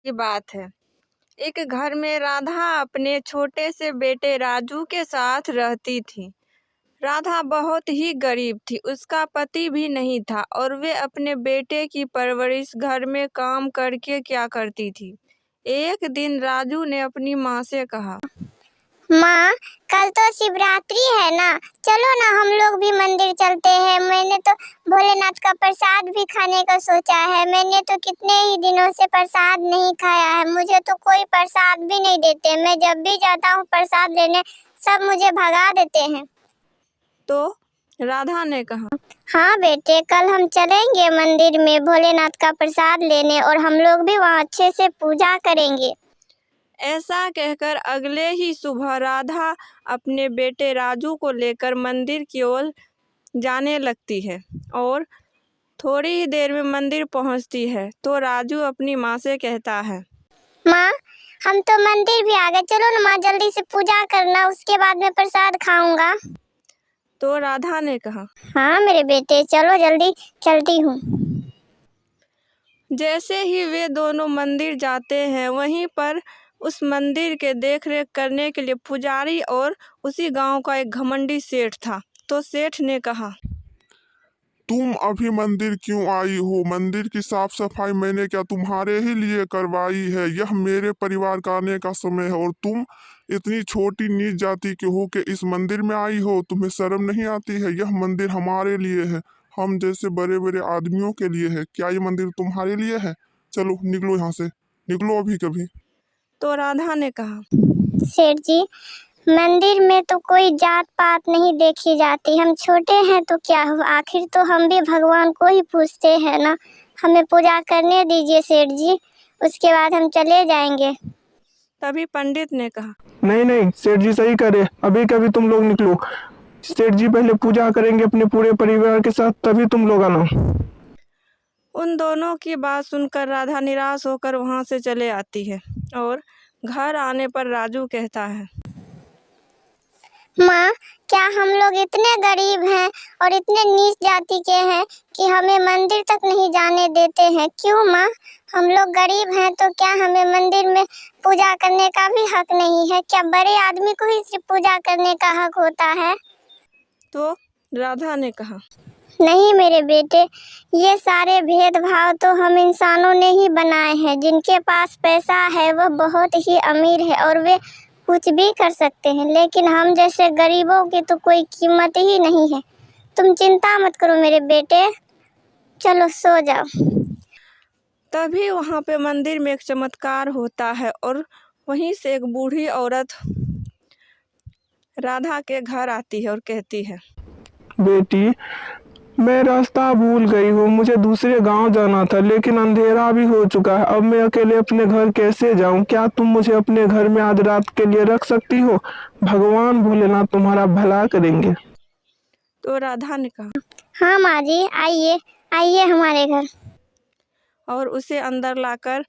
की बात है। एक घर में राधा अपने छोटे से बेटे राजू के साथ रहती थी। राधा बहुत ही गरीब थी, उसका पति भी नहीं था और वे अपने बेटे की परवरिश घर में काम करके क्या करती थी। एक दिन राजू ने अपनी माँ से कहा, माँ, कल तो शिवरात्रि है ना, चलो ना हम लोग भी मंदिर चलते हैं। मैंने तो भोलेनाथ का प्रसाद भी खाने का सोचा है। मैंने तो कितने ही दिनों से प्रसाद नहीं खाया है। मुझे तो कोई प्रसाद भी नहीं देते। मैं जब भी जाता हूँ प्रसाद लेने, सब मुझे भगा देते हैं। तो राधा ने कहा, हाँ बेटे, कल हम चलेंगे मंदिर में भोलेनाथ का प्रसाद लेने और हम लोग भी वहाँ अच्छे से पूजा करेंगे। ऐसा कहकर अगले ही सुबह राधा अपने बेटे राजू को लेकर मंदिर की ओर जाने लगती है और थोड़ी ही देर में मंदिर पहुंचती है तो राजू अपनी माँ से कहता है, माँ, हम तो मंदिर भी आ गए, चलो ना माँ, जल्दी से पूजा करना, उसके बाद मैं प्रसाद खाऊंगा। तो राधा ने कहा, हाँ मेरे बेटे, चलो जल्दी, चलती हूँ। जैसे ही वे दोनों मंदिर जाते हैं वहीं पर उस मंदिर के देखरेख करने के लिए पुजारी और उसी गांव का एक घमंडी सेठ था। तो सेठ ने कहा, तुम अभी मंदिर क्यों आई हो? मंदिर की साफ सफाई मैंने क्या तुम्हारे ही लिए करवाई है? यह मेरे परिवार का आने का समय है और तुम इतनी छोटी नीच जाति के हो के इस मंदिर में आई हो। तुम्हें शर्म नहीं आती है? यह मंदिर हमारे लिए है, हम जैसे बड़े बड़े आदमियों के लिए है। क्या ये मंदिर तुम्हारे लिए है? चलो निकलो यहाँ से, निकलो अभी कभी। तो राधा ने कहा, सेठ जी, मंदिर में तो कोई जात पात नहीं देखी जाती। हम छोटे हैं तो क्या हुआ, आखिर तो हम भी भगवान को ही पूजते हैं ना। हमें पूजा करने दीजिए सेठ जी, उसके बाद हम चले जाएंगे। तभी पंडित ने कहा, नहीं नहीं, सेठ जी सही करे, अभी कभी तुम लोग निकलो। सेठ जी पहले पूजा करेंगे अपने पूरे परिवार के साथ, तभी तुम लोग आना। उन दोनों की बात सुनकर राधा निराश होकर वहां से चले आती है और घर आने पर राजू कहता है, माँ, क्या हम लोग इतने गरीब हैं और इतने नीच जाति के हैं कि हमें मंदिर तक नहीं जाने देते हैं? क्यों माँ, हम लोग गरीब हैं तो क्या हमें मंदिर में पूजा करने का भी हक नहीं है? क्या बड़े आदमी को ही सिर्फ पूजा करने का हक होता है? तो राधा ने कहा, नहीं मेरे बेटे, ये सारे भेदभाव तो हम इंसानों ने ही बनाए हैं। जिनके पास पैसा है वह बहुत ही अमीर है और वे कुछ भी कर सकते हैं, लेकिन हम जैसे गरीबों की तो कोई कीमत ही नहीं है। तुम चिंता मत करो मेरे बेटे, चलो सो जाओ। तभी वहां पे मंदिर में एक चमत्कार होता है और वहीं से एक बूढ़ी औरत राधा के घर आती है और कहती है, बेटी, मैं रास्ता भूल गई हूँ, मुझे दूसरे गांव जाना था, लेकिन अंधेरा भी हो चुका है। अब मैं अकेले अपने घर कैसे जाऊँ? क्या तुम मुझे अपने घर में आज रात के लिए रख सकती हो? भगवान भोलेनाथ तुम्हारा भला करेंगे। तो राधा ने कहा, हाँ माँ जी, आइए आइए हमारे घर। और उसे अंदर लाकर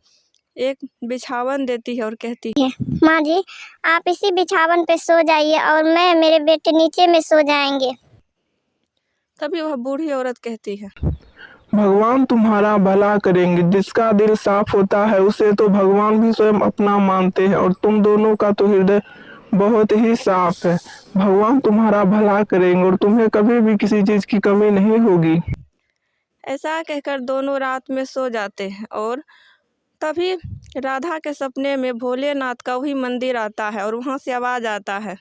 एक बिछावन देती है और कहती है, माँ जी, आप इसी बिछावन पे सो जाइए और मैं मेरे बेटे नीचे में सो जाएंगे। तभी वह बूढ़ी औरत कहती है, भगवान तुम्हारा भला करेंगे। जिसका दिल साफ होता है उसे तो भगवान भी स्वयं अपना मानते हैं और तुम दोनों का तो हृदय बहुत ही साफ है। भगवान तुम्हारा भला करेंगे और तुम्हें कभी भी किसी चीज की कमी नहीं होगी। ऐसा कहकर दोनों रात में सो जाते हैं और तभी राधा के सपने में भोलेनाथ का वही मंदिर आता है और वहां से आवाज आता है,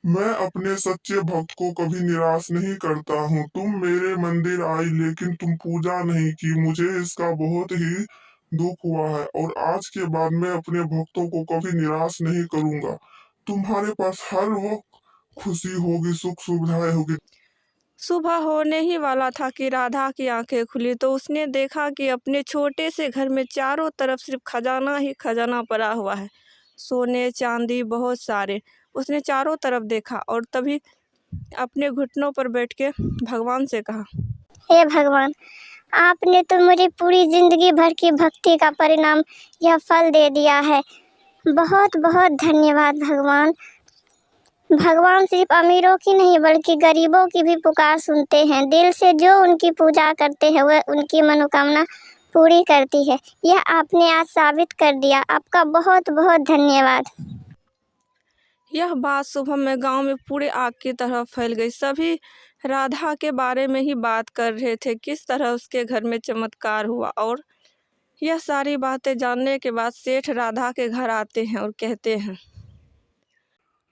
मैं अपने सच्चे भक्त को कभी निराश नहीं करता हूँ। तुम मेरे मंदिर आई लेकिन तुम पूजा नहीं की, मुझे इसका बहुत ही दुख हुआ है और आज के बाद मैं अपने भक्तों को कभी निराश नहीं करूँगा। तुम्हारे पास हर वो खुशी होगी, सुख सुविधाएं होगी। सुबह होने ही वाला था कि राधा की आंखें खुली तो उसने देखा कि अपने छोटे से घर में चारों तरफ सिर्फ खजाना ही खजाना पड़ा हुआ है, सोने चांदी बहुत सारे। उसने चारों तरफ देखा और तभी अपने घुटनों पर बैठ के भगवान से कहा, हे भगवान, आपने तो मेरी पूरी जिंदगी भर की भक्ति का परिणाम यह फल दे दिया है। बहुत बहुत धन्यवाद भगवान। भगवान सिर्फ अमीरों की नहीं बल्कि गरीबों की भी पुकार सुनते हैं। दिल से जो उनकी पूजा करते हैं वह उनकी मनोकामना पूरी करती है। यह आपने आज साबित कर दिया। आपका बहुत बहुत धन्यवाद। यह बात सुबह में गांव में पूरे आग की तरह फैल गई। सभी राधा के बारे में ही बात कर रहे थे, किस तरह उसके घर में चमत्कार हुआ। और यह सारी बातें जानने के बाद सेठ राधा के घर आते हैं और कहते हैं,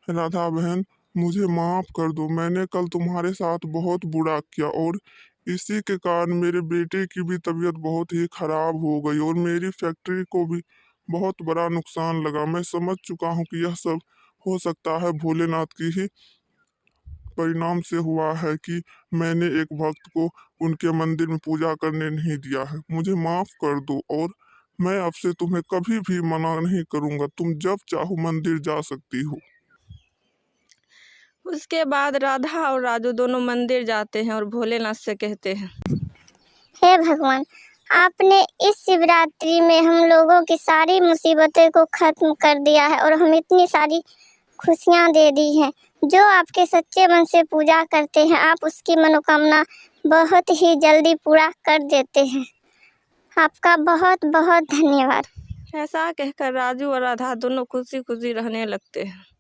राधा बहन, मुझे माफ कर दो। मैंने कल तुम्हारे साथ बहुत बुरा किया और इसी के कारण मेरे बेटे की भी तबीयत बहुत ही खराब हो गई और मेरी फैक्ट्री को भी बहुत बड़ा नुकसान लगा। मैं समझ चुका हूँ कि यह सब हो सकता है भोलेनाथ की ही परिणाम से हुआ है कि मैंने एक भक्त को उनके मंदिर में पूजा करने नहीं दिया है। मुझे माफ कर दो और मैं अब से तुम्हें कभी भी मना नहीं करूँगा। तुम जब चाहो मंदिर जा सकती हो। उसके बाद राधा और राजू दोनों मंदिर जाते हैं और भोलेनाथ से कहते हैं, हे भगवान, आपने इस शिवरात्रि में हम लोगों की सारी मुसीबतें को खत्म कर दिया है और हम इतनी सारी खुशियाँ दे दी हैं। जो आपके सच्चे मन से पूजा करते हैं, आप उसकी मनोकामना बहुत ही जल्दी पूरा कर देते हैं। आपका बहुत बहुत धन्यवाद। ऐसा कहकर राजू और राधा दोनों खुशी खुशी रहने लगते हैं।